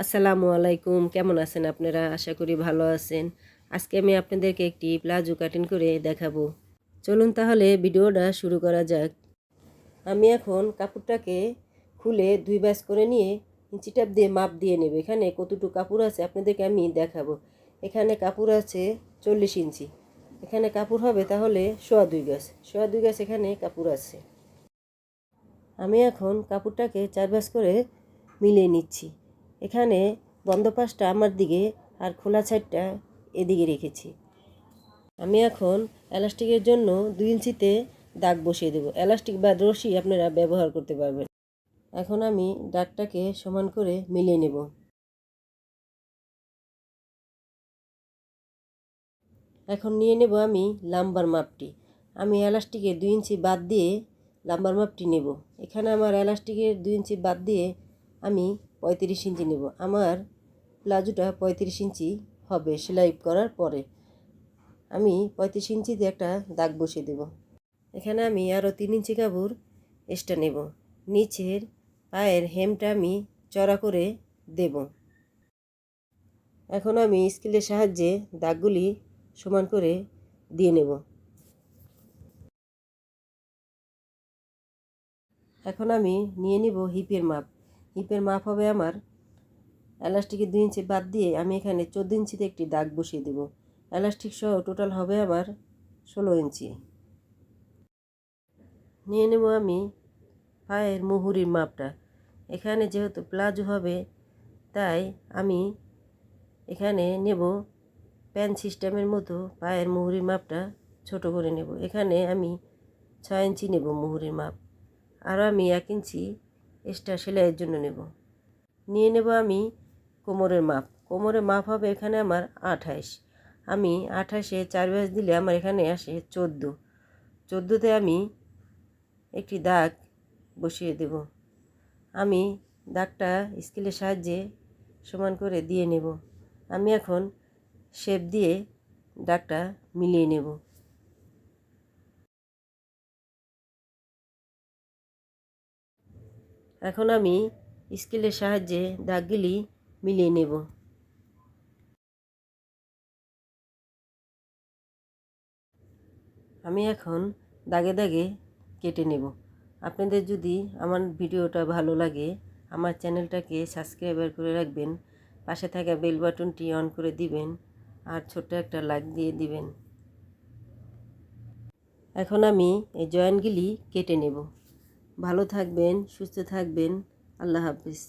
আসসালামু আলাইকুম, কেমন আছেন আপনারা? আশা করি ভালো আছেন। আজকে আমি আপনাদেরকে একটি প্লাজো কাটিং করে দেখাবো। চলুন তাহলে ভিডিওটা শুরু করা যাক। আমি এখন কাপড়টাকে খুলে 2 ভাঁজ করে নিয়ে ইঞ্চি টেপ দিয়ে মাপ দিয়ে নেব। এখানে কতটুকু কাপড় আছে আপনাদেরকে আমি দেখাবো। এখানে কাপড় আছে 40 ইঞ্চি। এখানে কাপড় হবে তাহলে 2.5 গজ। 2.5 গজ এখানে কাপড় আছে। আমি এখন কাপড়টাকে 4 ভাঁজ করে মিলিয়ে নিচ্ছি। এখানে বন্ধ পাশটা আমার দিকে আর খোলা সাইডটা এদিকে রেখেছি। আমি এখন এলাস্টিকের জন্য 2 ইঞ্চিতে দাগ বসিয়ে দেব। এলাস্টিক বা রশি আপনারা ব্যবহার করতে পারবেন। এখন আমি দাগটাকে সমান করে মিলিয়ে নেব। এখন নিয়ে নেব আমি লাম্বার মাপটি। আমি এলাস্টিকের 2 ইঞ্চি বাদ দিয়ে লাম্বার মাপটি নেব। এখানে আমার এলাস্টিকের 2 ইঞ্চি বাদ দিয়ে আমি 35 ইঞ্চি নেব। আমার প্লাজোটা 35 ইঞ্চি হবে সেলাই করার পরে। আমি 35 ইঞ্চিতে একটা দাগ বসিয়ে দেব। এখানে আমি আরও 3 ইঞ্চি কাপড় এক্সট্রা নেব। নিচের পায়ের হেমটা আমি চড়া করে দেব। এখন আমি স্কেলের সাহায্যে দাগগুলি সমান করে দিয়ে নেব। এখন আমি নিয়ে নিব হিপের মাপ। হিপের মাপ হবে আমার এলাস্টিকের 2 ইঞ্চি বাদ দিয়ে আমি এখানে 14 ইঞ্চিতে একটি দাগ বসিয়ে দেব। এলাস্টিক সহ টোটাল হবে আমার 16 ইঞ্চি। নিয়ে নেব আমি পায়ের মুহুরির মাপটা। এখানে যেহেতু প্লাজো হবে তাই আমি এখানে নেব প্যান সিস্টেমের মতো পায়ের মুহুরির মাপটা ছোট করে নেব। এখানে আমি 6 ইঞ্চি নেব মুহুরির মাপ। আরও আমি 1 ইঞ্চি এক্সট্রা সেলাইয়ের জন্য নেব। নিয়ে নেব আমি কোমরের মাপ। কোমরের মাপ হবে এখানে আমার 28। আমি 28-এ 4 ভাঁজ দিলে আমার এখানে আসে 14। 14তে আমি একটি দাগ বসিয়ে দেব। আমি দাগটা স্কেলের সাহায্যে সমান করে দিয়ে নেব। আমি এখন শেপ দিয়ে দাগটা মিলিয়ে নেব। এখন আমি স্কেলের সাহায্যে দাগগুলি মিলিয়ে নেব। আমি এখন দাগে দাগে কেটে নেব। আপনাদের যদি আমার ভিডিওটা ভালো লাগে আমার চ্যানেলটাকে সাবস্ক্রাইব করে রাখবেন, পাশে থাকা বেল বাটনটি অন করে দিবেন আর ছোট্ট একটা লাইক দিয়ে দিবেন। এখন আমি এই জয়েন্টগুলি কেটে নেব। ভালো থাকবেন, সুস্থ থাকবেন। আল্লাহ হাফিজ।